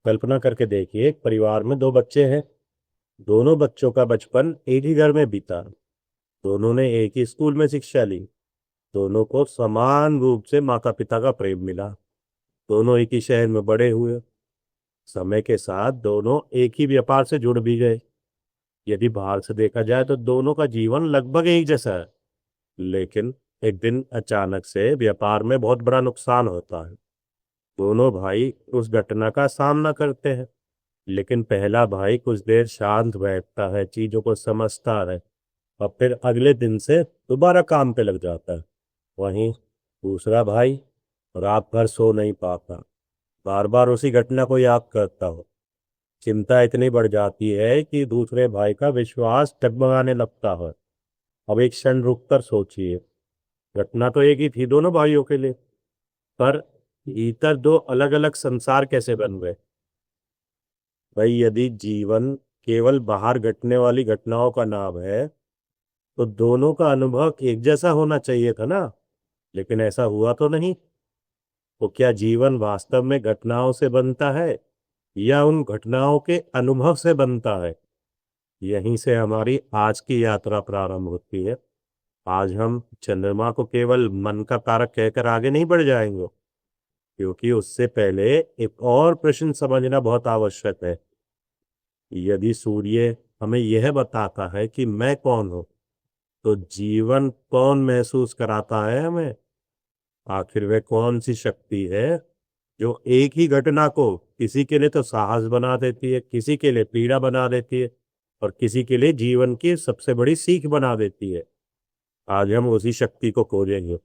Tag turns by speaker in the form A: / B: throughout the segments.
A: कल्पना करके देखिए, एक परिवार में दो बच्चे हैं। दोनों बच्चों का बचपन एक ही घर में बीता। दोनों ने एक ही स्कूल में शिक्षा ली। दोनों को समान रूप से माता पिता का प्रेम मिला। दोनों एक ही शहर में बड़े हुए। समय के साथ दोनों एक ही व्यापार से जुड़ भी गए। यदि बाहर से देखा जाए तो दोनों का जीवन लगभग एक जैसा है। लेकिन एक दिन अचानक से व्यापार में बहुत बड़ा नुकसान होता है। दोनों भाई उस घटना का सामना करते हैं। लेकिन पहला भाई कुछ देर शांत बैठता है, चीजों को समझता है, और फिर अगले दिन से दोबारा काम पे लग जाता है। वहीं दूसरा भाई रात भर सो नहीं पाता, बार बार उसी घटना को याद करता हो। चिंता इतनी बढ़ जाती है कि दूसरे भाई का विश्वास डगमगाने लगता है। अब एक क्षण रुककर सोचिए, घटना तो एक ही थी दोनों भाइयों के लिए, पर भीतर दो अलग अलग संसार कैसे बन गए। भाई, यदि जीवन केवल बाहर घटने वाली घटनाओं का नाम है तो दोनों का अनुभव एक जैसा होना चाहिए था ना। लेकिन ऐसा हुआ तो नहीं। तो क्या जीवन वास्तव में घटनाओं से बनता है या उन घटनाओं के अनुभव से बनता है? यहीं से हमारी आज की यात्रा प्रारंभ होती है। आज हम चंद्रमा को केवल मन का कारक कहकर आगे नहीं बढ़ जाएंगे, क्योंकि उससे पहले एक और प्रश्न समझना बहुत आवश्यक है। यदि सूर्य हमें यह बताता है कि मैं कौन हूं, तो जीवन कौन महसूस कराता है हमें? आखिर वह कौन सी शक्ति है जो एक ही घटना को किसी के लिए तो साहस बना देती है, किसी के लिए पीड़ा बना देती है, और किसी के लिए जीवन की सबसे बड़ी सीख बना देती है? आज हम उसी शक्ति को खोजेंगे।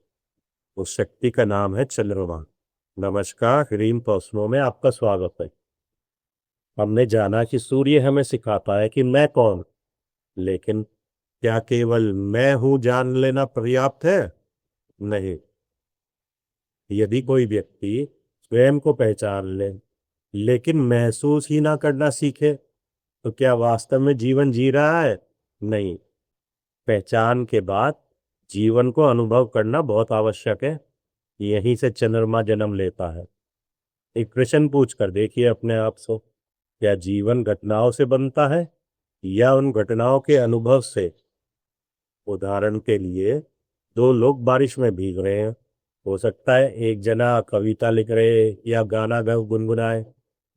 A: उस शक्ति का नाम है चंद्रमा। नमस्कार, रीम प्रश्नों में आपका स्वागत है। हमने जाना कि सूर्य हमें सिखाता है कि मैं कौन, लेकिन क्या केवल मैं हूं जान लेना पर्याप्त है? नहीं। यदि कोई व्यक्ति स्वयं को पहचान ले लेकिन महसूस ही ना करना सीखे, तो क्या वास्तव में जीवन जी रहा है? नहीं। पहचान के बाद जीवन को अनुभव करना बहुत आवश्यक है। यहीं से चंद्रमा जन्म लेता है। एक प्रश्न पूछ कर देखिए अपने आप से, क्या जीवन घटनाओं से बनता है या उन घटनाओं के अनुभव से? उदाहरण के लिए, दो लोग बारिश में भीग रहे हैं। हो सकता है एक जना कविता लिख रहे या गाना गा गुनगुनाए,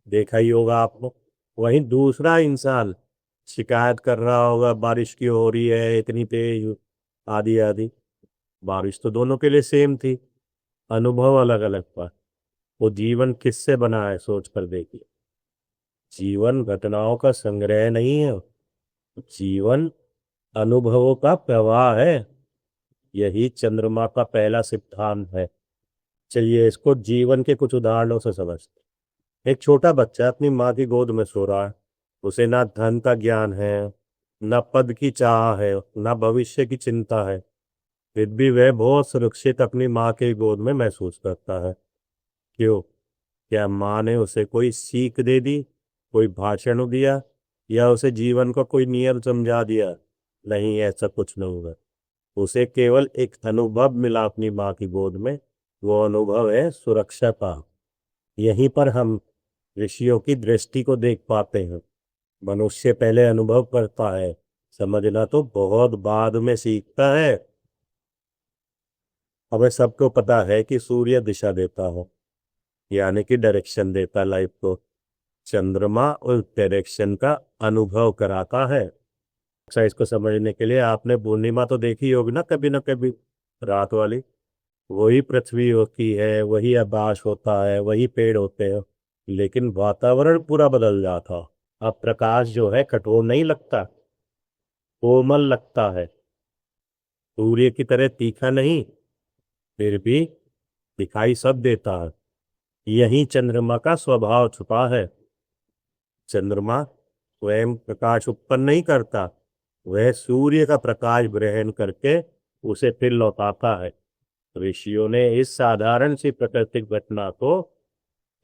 A: देखा ही होगा आपको। वहीं दूसरा इंसान शिकायत कर रहा होगा, बारिश क्यों हो रही है इतनी तेज, आदि आदि। बारिश तो दोनों के लिए सेम थी, अनुभव अलग अलग था। वो जीवन किससे बना है सोच कर देखिए। जीवन घटनाओं का संग्रह नहीं है, जीवन अनुभवों का प्रवाह है। यही चंद्रमा का पहला सिद्धांत है। चलिए इसको जीवन के कुछ उदाहरणों से समझते। एक छोटा बच्चा अपनी माँ की गोद में सो रहा है। उसे ना धन का ज्ञान है, ना पद की चाह है, ना भविष्य की चिंता है। फिर भी वह बहुत सुरक्षित अपनी माँ के गोद में महसूस करता है। क्यों? क्या माँ ने उसे कोई सीख दे दी, कोई भाषण दिया, या उसे जीवन का कोई नियम समझा दिया? नहीं, ऐसा कुछ नहीं हुआ। उसे केवल एक अनुभव मिला अपनी माँ की गोद में। वो अनुभव है सुरक्षा का। यहीं पर हम ऋषियों की दृष्टि को देख पाते हैं। मनुष्य पहले अनुभव करता है, समझना तो बहुत बाद में सीखता है। हमें सबको पता है कि सूर्य दिशा देता है, यानी कि डायरेक्शन देता है लाइफ को। चंद्रमा उस डायरेक्शन का अनुभव कराता है। अच्छा, इसको समझने के लिए आपने पूर्णिमा तो देखी होगी ना कभी, रात वाली। वही पृथ्वी होती है, वही आकाश होता है, वही पेड़ होते हैं, लेकिन वातावरण पूरा बदल जाता। अब प्रकाश जो है कठोर नहीं लगता, कोमल लगता है। सूर्य की तरह तीखा नहीं, फिर भी दिखाई सब देता है। यही चंद्रमा का स्वभाव छुपा है। चंद्रमा स्वयं प्रकाश उत्पन्न नहीं करता, वह सूर्य का प्रकाश ग्रहण करके उसे फिर लौटाता है। ऋषियों ने इस साधारण सी प्राकृतिक घटना को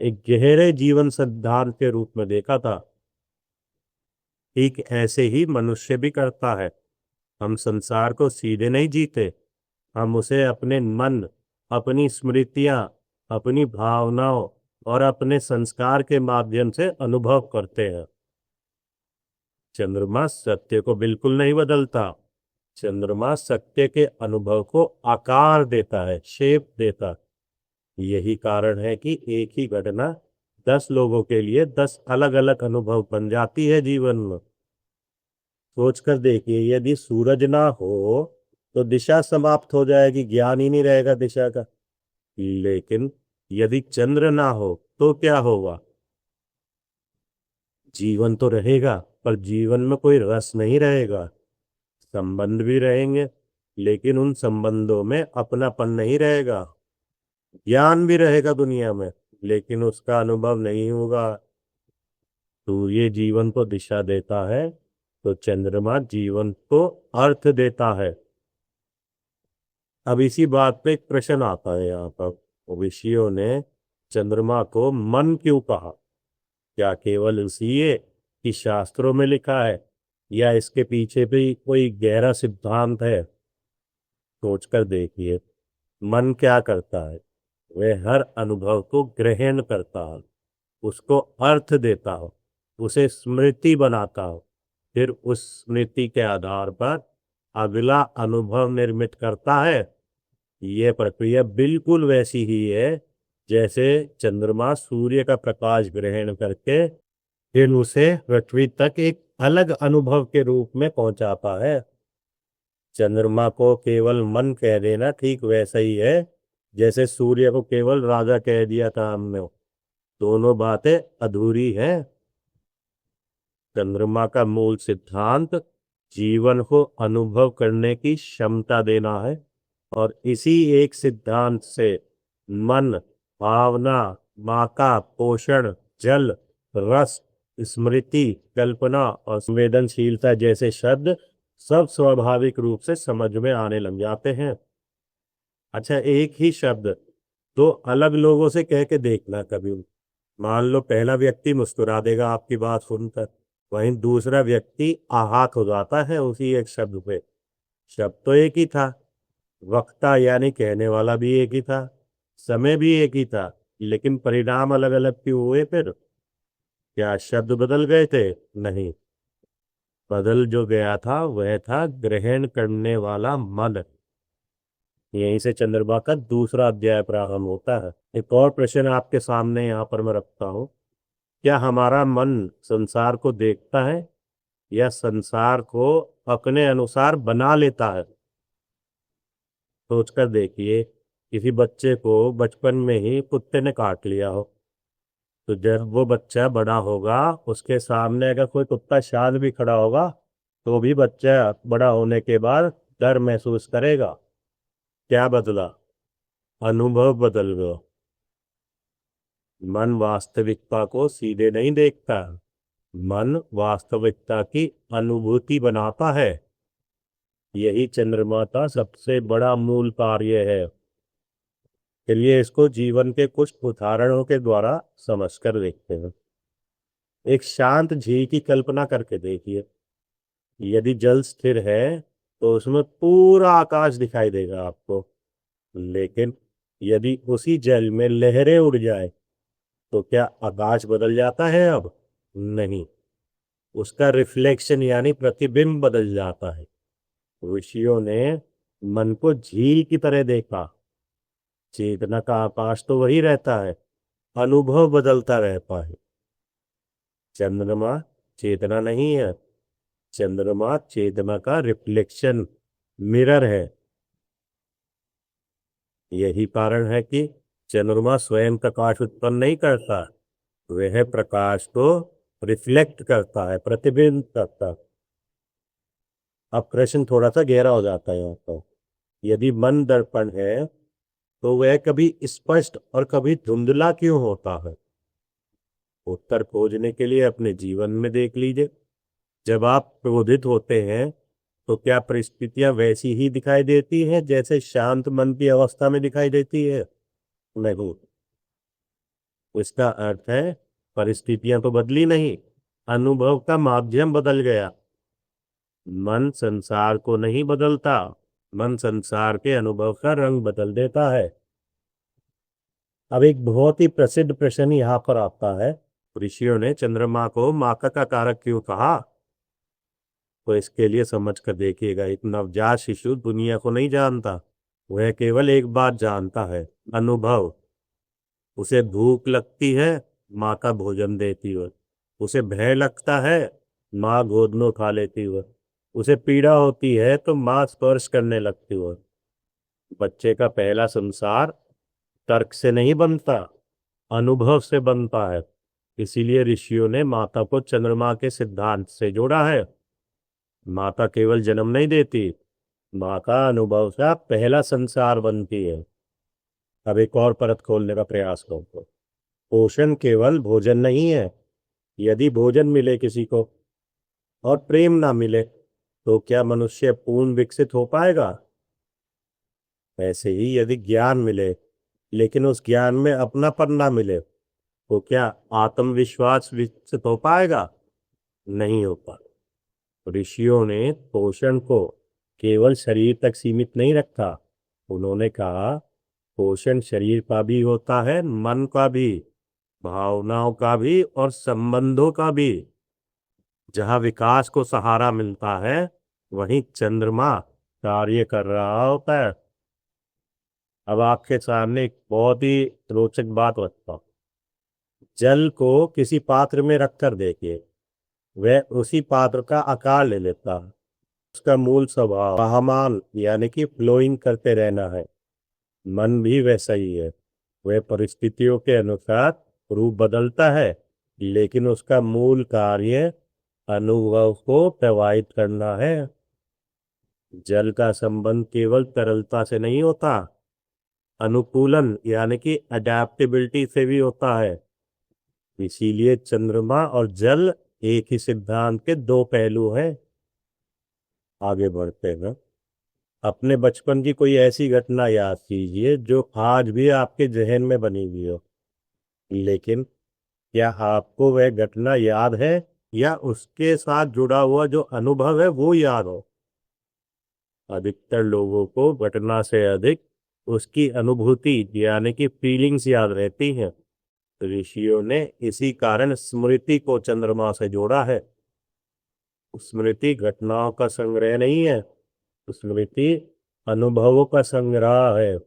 A: एक गहरे जीवन सिद्धांत के रूप में देखा था। ठीक ऐसे ही मनुष्य भी करता है। हम संसार को सीधे नहीं जीते, हम उसे अपने मन, अपनी स्मृतियां, अपनी भावनाओं और अपने संस्कार के माध्यम से अनुभव करते हैं। चंद्रमा सत्य को बिल्कुल नहीं बदलता। चंद्रमा सत्य के अनुभव को आकार देता है, शेप देता है। यही कारण है कि एक ही घटना 10 लोगों के लिए 10 अलग अलग अनुभव बन जाती है जीवन में। सोचकर देखिए, यदि सूरज ना हो तो दिशा समाप्त हो जाएगी, ज्ञान ही नहीं रहेगा दिशा का। लेकिन यदि चंद्र ना हो तो क्या होगा? जीवन तो रहेगा, पर जीवन में कोई रस नहीं रहेगा। संबंध भी रहेंगे, लेकिन उन संबंधों में अपनापन नहीं रहेगा। ज्ञान भी रहेगा दुनिया में, लेकिन उसका अनुभव नहीं होगा। सूर्य जीवन को दिशा देता है, तो चंद्रमा जीवन को अर्थ देता है। अब इसी बात पे एक प्रश्न आता है यहाँ पर। ऋषियों ने चंद्रमा को मन क्यों कहा? क्या केवल इसलिए कि शास्त्रों में लिखा है, या इसके पीछे भी कोई गहरा सिद्धांत है? सोचकर देखिए, मन क्या करता है? वह हर अनुभव को ग्रहण करता है, उसको अर्थ देता हो, उसे स्मृति बनाता हो, फिर उस स्मृति के आधार पर अगला अनुभव निर्मित करता है। यह प्रक्रिया बिल्कुल वैसी ही है जैसे चंद्रमा सूर्य का प्रकाश ग्रहण करके फिर उसे पृथ्वी तक एक अलग अनुभव के रूप में पहुंचाता है। चंद्रमा को केवल मन कह देना ठीक वैसा ही है जैसे सूर्य को केवल राजा कह दिया था हमने। दोनों बातें अधूरी हैं। चंद्रमा का मूल सिद्धांत जीवन को अनुभव करने की क्षमता देना है, और इसी एक सिद्धांत से मन, भावना, माका, पोषण, जल, रस, स्मृति, कल्पना और संवेदनशीलता जैसे शब्द सब स्वाभाविक रूप से समझ में आने लग जाते हैं। अच्छा, एक ही शब्द दो अलग लोगों से कह के देखना कभी। मान लो पहला व्यक्ति मुस्कुरा देगा आपकी बात सुनकर, वहीं दूसरा व्यक्ति आहत हो जाता है उसी एक शब्द पे। शब्द तो एक ही था, वक्ता यानी कहने वाला भी एक ही था, समय भी एक ही था, लेकिन परिणाम अलग अलग क्यों हुए फिर? क्या शब्द बदल गए थे? नहीं, बदल जो गया था वह था ग्रहण करने वाला मन। यहीं से चंद्रमा का दूसरा अध्याय प्रारंभ होता है। एक और प्रश्न आपके सामने यहाँ पर मैं रखता हूँ। क्या हमारा मन संसार को देखता है या संसार को अपने अनुसार बना लेता है? सोचकर देखिए, किसी बच्चे को बचपन में ही कुत्ते ने काट लिया हो, तो जब वो बच्चा बड़ा होगा उसके सामने अगर कोई कुत्ता शांत भी खड़ा होगा तो भी बच्चा बड़ा होने के बाद डर महसूस करेगा। क्या बदला? अनुभव बदल गया। मन वास्तविकता को सीधे नहीं देखता, मन वास्तविकता की अनुभूति बनाता है। यही चंद्रमा का सबसे बड़ा मूल कार्य है। चलिए इसको जीवन के कुछ उदाहरणों के द्वारा समझकर देखते हैं। एक शांत झील की कल्पना करके देखिए। यदि जल स्थिर है तो उसमें पूरा आकाश दिखाई देगा आपको, लेकिन यदि उसी जल में लहरें उड़ जाए तो क्या आकाश बदल जाता है? अब नहीं, उसका रिफ्लेक्शन यानी प्रतिबिंब बदल जाता है। ऋषियों ने मन को झील की तरह देखा। चेतना का आकाश तो वही रहता है, अनुभव बदलता रहता है। चंद्रमा चेतना नहीं है, चंद्रमा चेतना का रिफ्लेक्शन, मिरर है। यही कारण है कि चंद्रमा स्वयं प्रकाश उत्पन्न नहीं करता, वह प्रकाश को रिफ्लेक्ट करता है, प्रतिबिंब करता है। अब प्रश्न थोड़ा सा गहरा हो जाता है यहाँ पर। यदि मन दर्पण है तो वह कभी स्पष्ट और कभी धुंधला क्यों होता है? उत्तर खोजने के लिए अपने जीवन में देख लीजिए। जब आप क्रोधित होते हैं तो क्या परिस्थितियां वैसी ही दिखाई देती हैं जैसे शांत मन की अवस्था में दिखाई देती है? नहीं, इसका अर्थ है परिस्थितियां तो बदली नहीं, अनुभव का माध्यम बदल गया। मन संसार को नहीं बदलता, मन संसार के अनुभव का रंग बदल देता है। अब एक बहुत ही प्रसिद्ध प्रश्न यहाँ पर आता है, ऋषियों ने चंद्रमा को माता का कारक क्यों कहा? तो इसके लिए समझ कर देखिएगा, एक नवजात शिशु दुनिया को नहीं जानता, वह केवल एक बात जानता है, अनुभव। उसे भूख लगती है, माँ का भोजन देती है। उसे भय लगता है, माँ गोद में उठा लेती है। उसे पीड़ा होती है तो माँ स्पर्श करने लगती है। बच्चे का पहला संसार तर्क से नहीं बनता, अनुभव से बनता है। इसीलिए ऋषियों ने माता को चंद्रमा के सिद्धांत से जोड़ा है। माता केवल जन्म नहीं देती, माँ का अनुभव से पहला संसार बनती है। अब एक और परत खोलने का प्रयास करो। पोषण केवल भोजन नहीं है। यदि भोजन मिले किसी को और प्रेम ना मिले तो क्या मनुष्य पूर्ण विकसित हो पाएगा? वैसे ही यदि ज्ञान मिले लेकिन उस ज्ञान में अपनापन ना मिले तो क्या आत्मविश्वास विकसित हो पाएगा? नहीं हो पाएगा। ऋषियों ने पोषण को केवल शरीर तक सीमित नहीं रखा। उन्होंने कहा पोषण शरीर का भी होता है, मन का भी, भावनाओं का भी और संबंधों का भी। जहां विकास को सहारा मिलता है वहीं चंद्रमा कार्य कर रहा होता है। अब आपके सामने एक बहुत ही रोचक बात रखता हूं। जल को किसी पात्र में रखकर देखिए, वह उसी पात्र का आकार ले लेता है। उसका मूल स्वभाव बहमान यानी कि फ्लोइंग करते रहना है। मन भी वैसा ही है, वह परिस्थितियों के अनुसार रूप बदलता है, लेकिन उसका मूल कार्य अनुभव को प्रवाहित करना है। जल का संबंध केवल तरलता से नहीं होता, अनुकूलन यानी कि अडेप्टेबिलिटी से भी होता है। इसीलिए चंद्रमा और जल एक ही सिद्धांत के दो पहलू हैं। आगे बढ़ते हैं। अपने बचपन की कोई ऐसी घटना याद कीजिए जो आज भी आपके जहन में बनी हुई हो, लेकिन क्या आपको वह घटना याद है या उसके साथ जुड़ा हुआ जो अनुभव है वो याद हो? अधिकतर लोगों को घटना से अधिक उसकी अनुभूति यानी कि फीलिंग्स याद रहती हैं। ऋषियों ने इसी कारण स्मृति को चंद्रमा से जोड़ा है। स्मृति घटनाओं का संग्रह नहीं है, स्मृति अनुभवों का संग्रह है।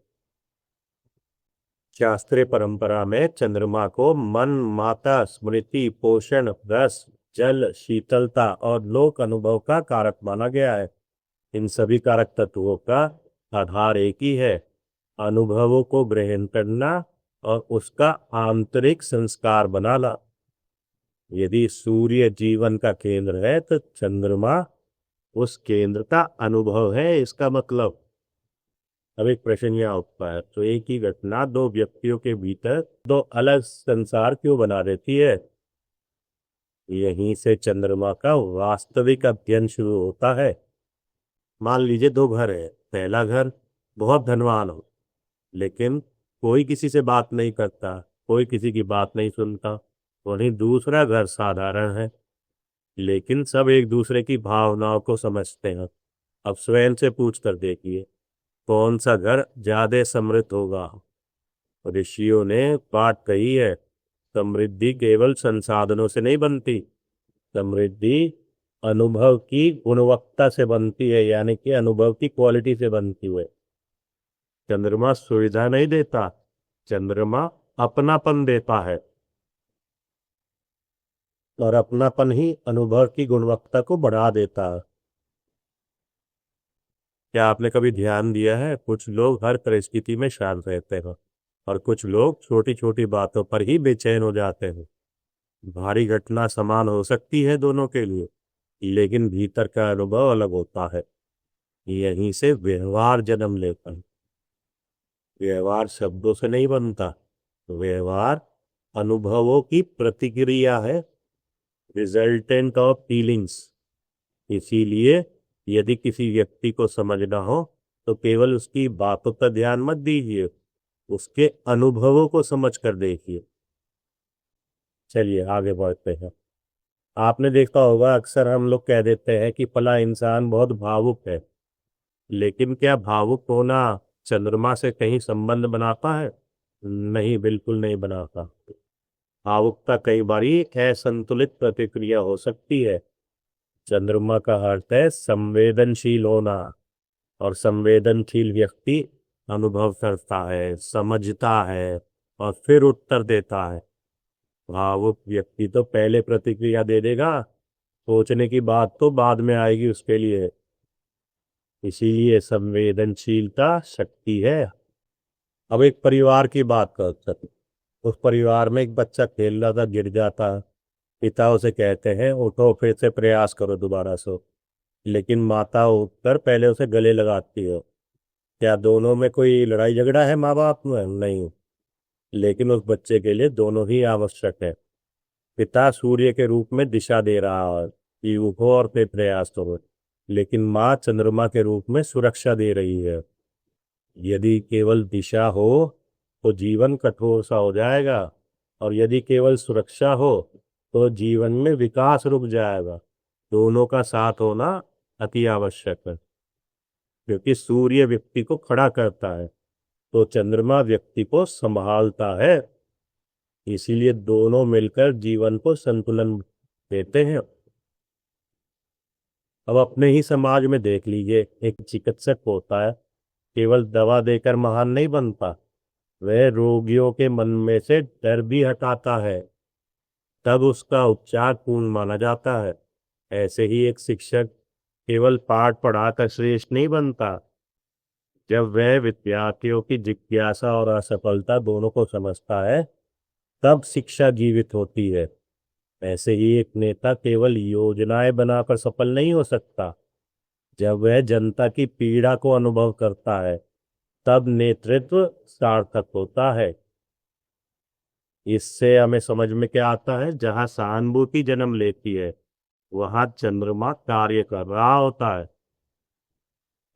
A: शास्त्रीय परंपरा में चंद्रमा को मन, माता, स्मृति, पोषण, रस, जल, शीतलता और लोक अनुभव का कारक माना गया है। इन सभी कारक तत्वों का आधार एक ही है, अनुभवों को ग्रहण करना और उसका आंतरिक संस्कार बनाना। यदि सूर्य जीवन का केंद्र है तो चंद्रमा उस केंद्र का अनुभव है, इसका मतलब। अब एक प्रश्न यहाँ उठता है, तो एक ही घटना दो व्यक्तियों के भीतर दो अलग संसार क्यों बना देती है? यहीं से चंद्रमा का वास्तविक अध्ययन शुरू होता है। मान लीजिए दो घर है। पहला घर बहुत धनवान हो, लेकिन कोई किसी से बात नहीं करता, कोई किसी की बात नहीं सुनता। वहीं दूसरा घर साधारण है, लेकिन सब एक दूसरे की भावनाओं को समझते हैं। अब स्वयं से पूछ कर देखिए, कौन सा घर ज्यादा समृद्ध होगा? ऋषियों ने बात कही है, समृद्धि केवल संसाधनों से नहीं बनती, समृद्धि अनुभव की गुणवत्ता से बनती है, यानी कि अनुभव की क्वालिटी से बनती है। चंद्रमा सुविधा नहीं देता, चंद्रमा अपनापन देता है, और अपनापन ही अनुभव की गुणवत्ता को बढ़ा देता है। क्या आपने कभी ध्यान दिया है, कुछ लोग हर परिस्थिति में शांत रहते हैं और कुछ लोग छोटी छोटी बातों पर ही बेचैन हो जाते हैं। भारी घटना समान हो सकती है दोनों के लिए, लेकिन भीतर का अनुभव अलग होता है। यहीं से व्यवहार जन्म लेता है। व्यवहार शब्दों से नहीं बनता, व्यवहार अनुभवों की प्रतिक्रिया है, रिजल्टेंट ऑफ फीलिंग्स। इसीलिए यदि किसी व्यक्ति को समझना हो तो केवल उसकी बातों पर ध्यान मत दीजिए, उसके अनुभवों को समझ कर देखिए। चलिए आगे बढ़ते हैं। आपने देखा होगा, अक्सर हम लोग कह देते हैं कि फला इंसान बहुत भावुक है, लेकिन क्या भावुक होना चंद्रमा से कहीं संबंध बनाता है? नहीं, बिल्कुल नहीं बनाता। भावुकता कई बारी असंतुलित प्रतिक्रिया हो सकती है। चंद्रमा का अर्थ है संवेदनशील होना, और संवेदनशील व्यक्ति अनुभव करता है, समझता है और फिर उत्तर देता है। भावुक व्यक्ति तो पहले प्रतिक्रिया दे देगा, सोचने की बात तो बाद में आएगी उसके लिए। इसीलिए संवेदनशीलता शक्ति है। अब एक परिवार की बात करते हैं। उस परिवार में एक बच्चा खेल रहा था, गिर जाता है। पिता उसे कहते हैं उठो, फिर से प्रयास करो दोबारा से। लेकिन माता उठकर पहले उसे गले लगाती है। क्या दोनों में कोई लड़ाई झगड़ा है माँ बाप में? नहीं। लेकिन उस बच्चे के लिए दोनों ही आवश्यक है। पिता सूर्य के रूप में दिशा दे रहा है कि उठो और फिर प्रयास करो, लेकिन माँ चंद्रमा के रूप में सुरक्षा दे रही है। यदि केवल दिशा हो तो जीवन कठोर सा हो जाएगा, और यदि केवल सुरक्षा हो तो जीवन में विकास रुक जाएगा। दोनों का साथ होना अति आवश्यक है, क्योंकि सूर्य व्यक्ति को खड़ा करता है तो चंद्रमा व्यक्ति को संभालता है। इसीलिए दोनों मिलकर जीवन को संतुलन देते हैं। अब अपने ही समाज में देख लीजिए, एक चिकित्सक होता है, केवल दवा देकर महान नहीं बनता। वह रोगियों के मन में से डर भी हटाता है, तब उसका उपचार पूर्ण माना जाता है। ऐसे ही एक शिक्षक केवल पाठ पढ़ाकर श्रेष्ठ नहीं बनता। जब वह विद्यार्थियों की जिज्ञासा और असफलता दोनों को समझता है, तब शिक्षा जीवित होती है। ऐसे ही एक नेता केवल योजनाएं बनाकर सफल नहीं हो सकता। जब वह जनता की पीड़ा को अनुभव करता है, तब नेतृत्व सार्थक होता है। इससे हमें समझ में क्या आता है, जहां सहानुभूति जन्म लेती है वहां चंद्रमा कार्य कर रहा होता है।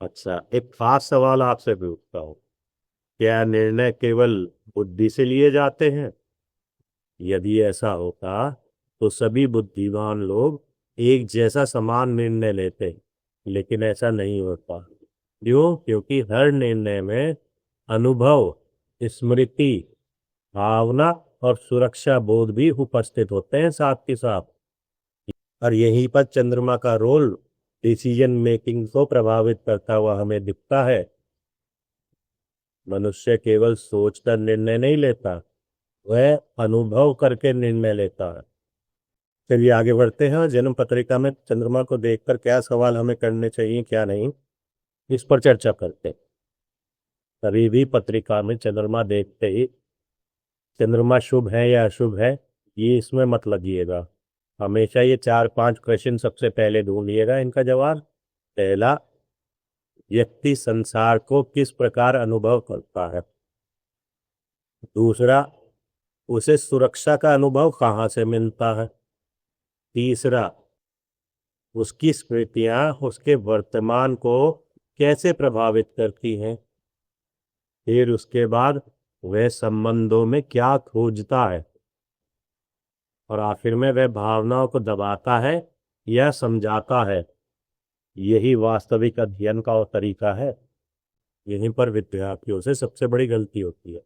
A: अच्छा, एक खास सवाल आपसे पूछता हूँ। क्या निर्णय केवल बुद्धि से लिए जाते हैं? यदि ऐसा होता तो सभी बुद्धिमान लोग एक जैसा समान निर्णय लेते, लेकिन ऐसा नहीं होता। क्यों? क्योंकि हर निर्णय में अनुभव, स्मृति, भावना और सुरक्षा बोध भी उपस्थित होते हैं साथ के साथ। और यहीं पर चंद्रमा का रोल डिसीजन मेकिंग को प्रभावित करता हुआ हमें दिखता है। मनुष्य केवल सोचकर निर्णय नहीं लेता, वह अनुभव करके निर्णय लेता है। चलिए आगे बढ़ते हैं। जन्म पत्रिका में चंद्रमा को देखकर क्या सवाल हमें करने चाहिए, क्या नहीं, इस पर चर्चा करते हैं। कभी भी पत्रिका में चंद्रमा देखते ही चंद्रमा शुभ है या अशुभ है, ये इसमें मत लगिएगा। हमेशा ये 4-5 क्वेश्चन सबसे पहले ढूंढिएगा इनका जवाब। पहला, व्यक्ति संसार को किस प्रकार अनुभव करता है। दूसरा, उसे सुरक्षा का अनुभव कहाँ से मिलता है। तीसरा, उसकी स्मृतियां उसके वर्तमान को कैसे प्रभावित करती हैं। फिर उसके बाद वह संबंधों में क्या खोजता है, और आखिर में वह भावनाओं को दबाता है या समझाता है। यही वास्तविक अध्ययन का तरीका है। यहीं पर विद्यार्थियों से सबसे बड़ी गलती होती है।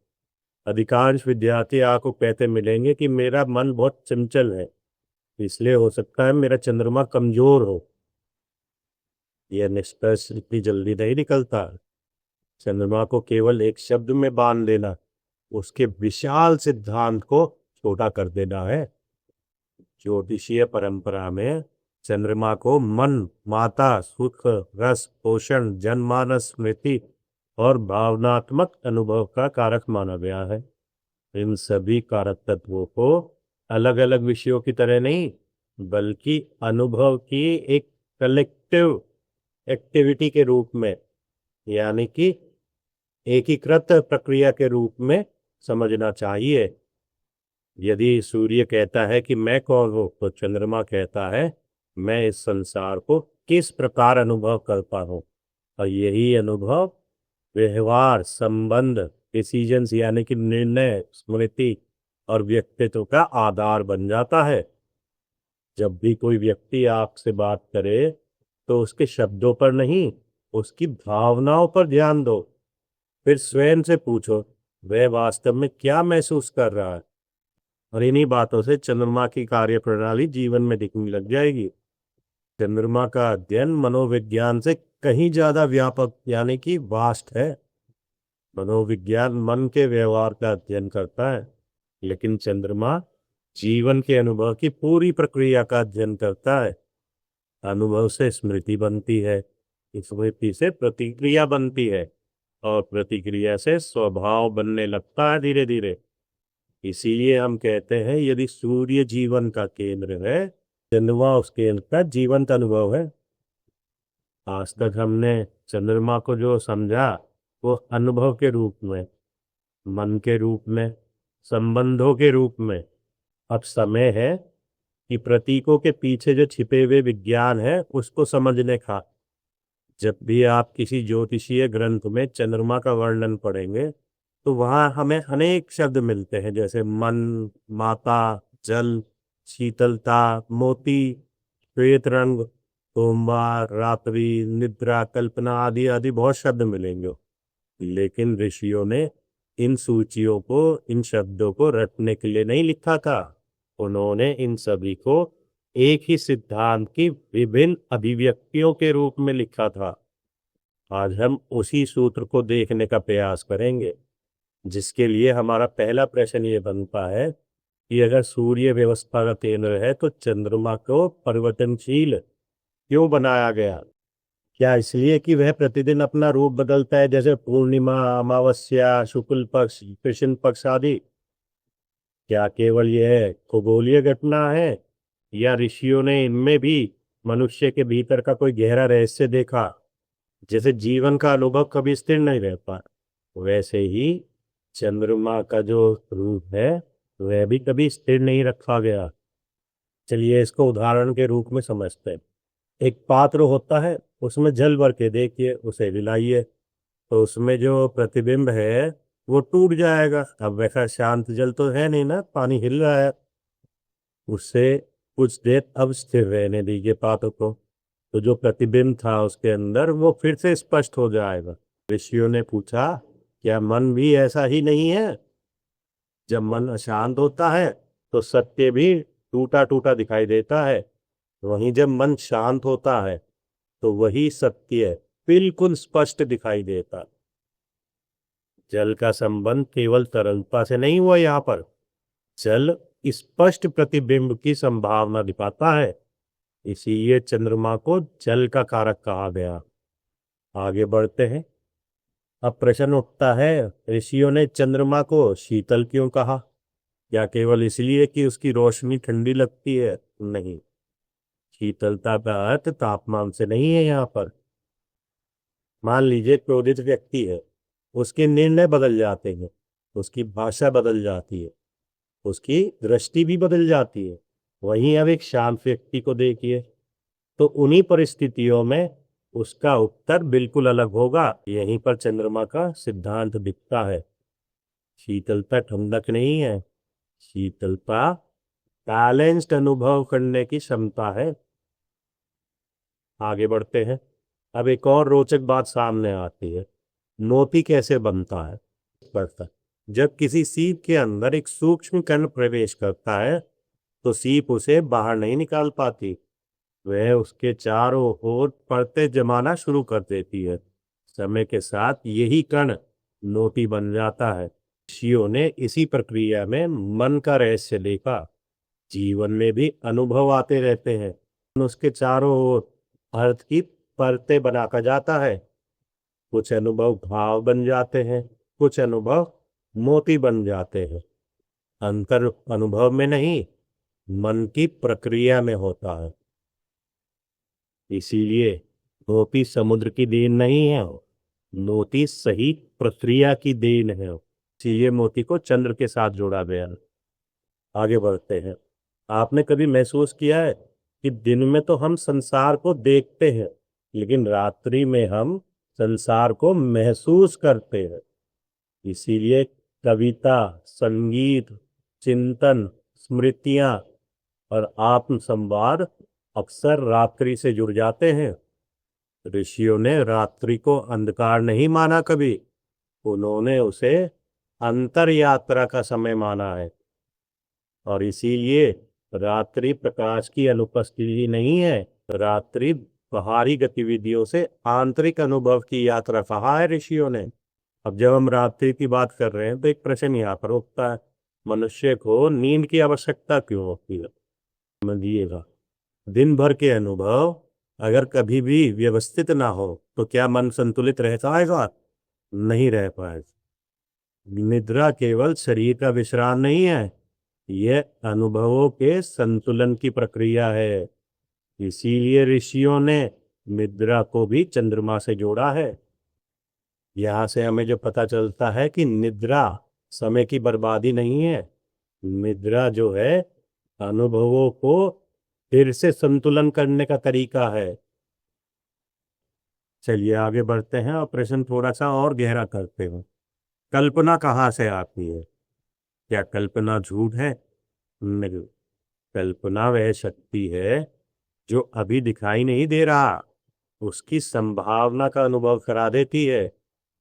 A: अधिकांश विद्यार्थी आपको कहते मिलेंगे कि मेरा मन बहुत चंचल है, इसलिए हो सकता है मेरा चंद्रमा कमजोर हो। यह निष्कर्ष इतनी जल्दी नहीं निकलता। चंद्रमा को केवल एक शब्द में बांध देना उसके विशाल सिद्धांत को छोटा कर देना है। ज्योतिषीय परंपरा में चंद्रमा को मन, माता, सुख, रस, पोषण, जनमानस, स्मृति और भावनात्मक अनुभव का कारक माना गया है। इन सभी कारक तत्वों को अलग अलग विषयों की तरह नहीं, बल्कि अनुभव की एक कलेक्टिव एक्टिविटी के रूप में, यानी कि एकीकृत प्रक्रिया के रूप में समझना चाहिए। यदि सूर्य कहता है कि मैं कौन हूं, तो चंद्रमा कहता है मैं इस संसार को किस प्रकार अनुभव करता हूं। और यही अनुभव व्यवहार, संबंध, डिसीजंस यानी कि निर्णय, स्मृति और व्यक्तित्व का आधार बन जाता है। जब भी कोई व्यक्ति आपसे बात करे तो उसके शब्दों पर नहीं, उसकी भावनाओं पर ध्यान दो। फिर स्वयं से पूछो, वह वास्तव में क्या महसूस कर रहा है। और इन्हीं बातों से चंद्रमा की कार्यप्रणाली जीवन में दिखने लग जाएगी। चंद्रमा का अध्ययन मनोविज्ञान से कहीं ज्यादा व्यापक यानी कि वास्ट है। मनोविज्ञान मन के व्यवहार का अध्ययन करता है, लेकिन चंद्रमा जीवन के अनुभव की पूरी प्रक्रिया का अध्ययन करता है। अनुभव से स्मृति बनती है, स्मृति से प्रतिक्रिया बनती है, और प्रतिक्रिया से स्वभाव बनने लगता है धीरे धीरे। इसीलिए हम कहते हैं यदि सूर्य जीवन का केंद्र है, चंद्रमा उस केंद्र का जीवंत अनुभव है। आज तक हमने चंद्रमा को जो समझा वो अनुभव के रूप में, मन के रूप में, संबंधों के रूप में। अब समय है कि प्रतीकों के पीछे जो छिपे हुए विज्ञान है उसको समझने का। जब भी आप किसी ज्योतिषीय ग्रंथ में चंद्रमा का वर्णन पढ़ेंगे तो वहां हमें अनेक शब्द मिलते हैं, जैसे मन, माता, जल, शीतलता, मोती, श्वेत रंग, सोमवार, रात्रि, निद्रा, कल्पना आदि आदि बहुत शब्द मिलेंगे। लेकिन ऋषियों ने इन सूचियों को, इन शब्दों को रटने के लिए नहीं लिखा था। उन्होंने इन सभी को एक ही सिद्धांत की विभिन्न अभिव्यक्तियों के रूप में लिखा था। आज हम उसी सूत्र को देखने का प्रयास करेंगे, जिसके लिए हमारा पहला प्रश्न ये बनता है कि अगर सूर्य व्यवस्था का केंद्र है तो चंद्रमा को परिवर्तनशील क्यों बनाया गया? क्या इसलिए कि वह प्रतिदिन अपना रूप बदलता है, जैसे पूर्णिमा, अमावस्या, शुक्ल पक्ष, कृष्ण पक्ष आदि? क्या केवल यह खगोलीय घटना है, या ऋषियों ने इनमें भी मनुष्य के भीतर का कोई गहरा रहस्य देखा? जैसे जीवन का अनुभव कभी स्थिर नहीं रहता, वैसे ही चंद्रमा का जो रूप है वह भी कभी स्थिर नहीं रखा गया। चलिए इसको उदाहरण के रूप में समझते हैं। एक पात्र होता है, उसमें जल भर के देखिए, उसे हिलाइए तो उसमें जो प्रतिबिंब है वो टूट जाएगा। अब वैसा शांत जल तो है नहीं ना, पानी हिल रहा है। उससे कुछ देर अब स्थिर रहने दीजिए पात्र को, तो जो प्रतिबिंब था उसके अंदर वो फिर से स्पष्ट हो जाएगा। ऋषियों ने पूछा, क्या मन भी ऐसा ही नहीं है? जब मन अशांत होता है तो सत्य भी टूटा टूटा दिखाई देता है, वहीं जब मन शांत होता है तो वही सत्य बिल्कुल स्पष्ट दिखाई देता। जल का संबंध केवल तरलता से नहीं हुआ, यहाँ पर जल स्पष्ट प्रतिबिंब की संभावना दिखाता है। इसीलिए चंद्रमा को जल का कारक कहा गया। आगे बढ़ते हैं। अब प्रश्न उठता है, ऋषियों ने चंद्रमा को शीतल क्यों कहा? क्या केवल इसलिए कि उसकी रोशनी ठंडी लगती है? नहीं, शीतलता का अर्थ तापमान से नहीं है यहाँ पर। मान लीजिए क्रोधित व्यक्ति है, उसके निर्णय बदल जाते हैं, उसकी भाषा बदल जाती है, उसकी दृष्टि भी बदल जाती है। वहीं अब एक शांत व्यक्ति को देखिए तो उन्हीं परिस्थितियों में उसका उत्तर बिल्कुल अलग होगा। यहीं पर चंद्रमा का सिद्धांत दिखता है। शीतलता ठंडक नहीं है, शीतलता बैलेंस्ड अनुभव करने की क्षमता है। आगे बढ़ते हैं। अब एक और रोचक बात सामने आती है, मोती कैसे बनता है? जब किसी सीप के अंदर एक सूक्ष्म कण प्रवेश करता है तो सीप उसे बाहर नहीं निकाल पाती, वह उसके चारों ओर परतें जमाना शुरू कर देती है। समय के साथ यही कण मोती बन जाता है। ऋषियों ने इसी प्रक्रिया में मन का रहस्य देखा। जीवन में भी अनुभव आते रहते हैं, उसके चारों ओर अर्थ की परतें बनाकर जाता है। कुछ अनुभव भाव बन जाते हैं, कुछ अनुभव मोती बन जाते हैं। अंतर अनुभव में नहीं, मन की प्रक्रिया में होता है। इसीलिए मोती समुद्र की देन नहीं है, मोती सही प्रक्रिया की देन है। इसीलिए मोती को चंद्र के साथ जोड़ा गया। आगे बढ़ते हैं। आपने कभी महसूस किया है कि दिन में तो हम संसार को देखते हैं, लेकिन रात्रि में हम संसार को महसूस करते हैं। इसीलिए कविता, संगीत, चिंतन, स्मृतियां और आत्म संवाद अक्सर रात्रि से जुड़ जाते हैं। ऋषियों ने रात्रि को अंधकार नहीं माना कभी, उन्होंने उसे अंतर यात्रा का समय माना है और इसीलिए रात्रि प्रकाश की अनुपस्थिति नहीं है। रात्रि बाहरी गतिविधियों से आंतरिक अनुभव की यात्रा कहा है ऋषियों ने। अब जब हम रात्रि की बात कर रहे हैं तो एक प्रश्न यहाँ पर उठता है, मनुष्य को नींद की आवश्यकता क्यों होती है? समझिएगा, दिन भर के अनुभव अगर कभी भी व्यवस्थित ना हो तो क्या मन संतुलित रह पाएगा? नहीं रह पाएगा। निद्रा केवल शरीर का विश्राम नहीं है, यह अनुभवों के संतुलन की प्रक्रिया है। इसीलिए ऋषियों ने निद्रा को भी चंद्रमा से जोड़ा है। यहाँ से हमें जो पता चलता है कि निद्रा समय की बर्बादी नहीं है, निद्रा जो है अनुभवों को फिर से संतुलन करने का तरीका है। चलिए आगे बढ़ते हैं और प्रश्न थोड़ा सा और गहरा करते हैं। कल्पना कहाँ से आती है? क्या कल्पना झूठ है? नहीं, कल्पना वह शक्ति है जो अभी दिखाई नहीं दे रहा, उसकी संभावना का अनुभव करा देती है।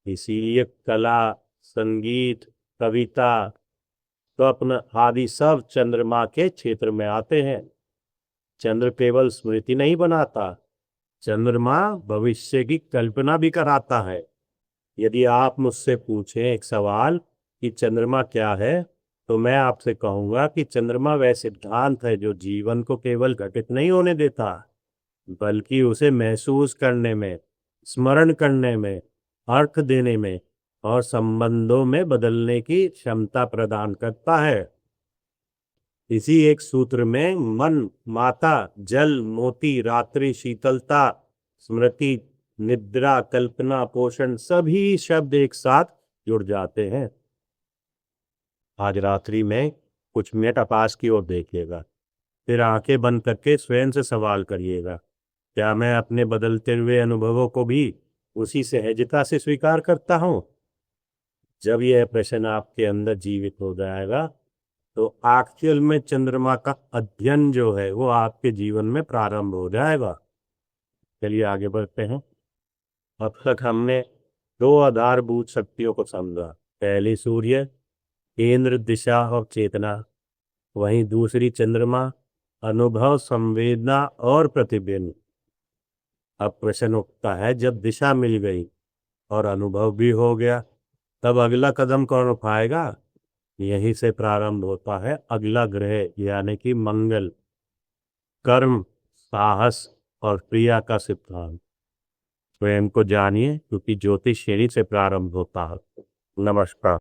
A: इसीलिए कला, संगीत, कविता, स्वप्न आदि सब चंद्रमा के क्षेत्र में आते हैं। चंद्र केवल स्मृति नहीं बनाता, चंद्रमा भविष्य की कल्पना भी कराता है। यदि आप मुझसे पूछें एक सवाल कि चंद्रमा क्या है, तो मैं आपसे कहूंगा कि चंद्रमा वह सिद्धांत है जो जीवन को केवल घटित नहीं होने देता, बल्कि उसे महसूस करने में, स्मरण करने में, अर्थ देने में और संबंधों में बदलने की क्षमता प्रदान करता है। इसी एक सूत्र में मन, माता, जल, मोती, रात्रि, शीतलता, स्मृति, निद्रा, कल्पना, पोषण सभी शब्द एक साथ जुड़ जाते हैं। आज रात्रि में कुछ मिनट आकाश की ओर देखिएगा, फिर आंखें बंद करके स्वयं से सवाल करिएगा, क्या मैं अपने बदलते हुए अनुभवों को भी उसी सहजता से स्वीकार करता हूं? जब यह प्रश्न आपके अंदर जीवित हो जाएगा तो एक्चुअल में चंद्रमा का अध्ययन जो है वो आपके जीवन में प्रारंभ हो जाएगा। चलिए आगे बढ़ते हैं। अब तक हमने दो आधारभूत शक्तियों को समझा, पहली सूर्य, केंद्र, दिशा और चेतना, वहीं दूसरी चंद्रमा, अनुभव, संवेदना और प्रतिबिंब। अब प्रश्न उठता है, जब दिशा मिल गई और अनुभव भी हो गया, तब अगला कदम कौन उठाएगा? यहीं से प्रारंभ होता है अगला ग्रह यानी कि मंगल, कर्म, साहस और क्रिया का सिद्धांत। स्वयं को जानिए, क्योंकि ज्योतिष यहीं से प्रारंभ होता है। नमस्कार।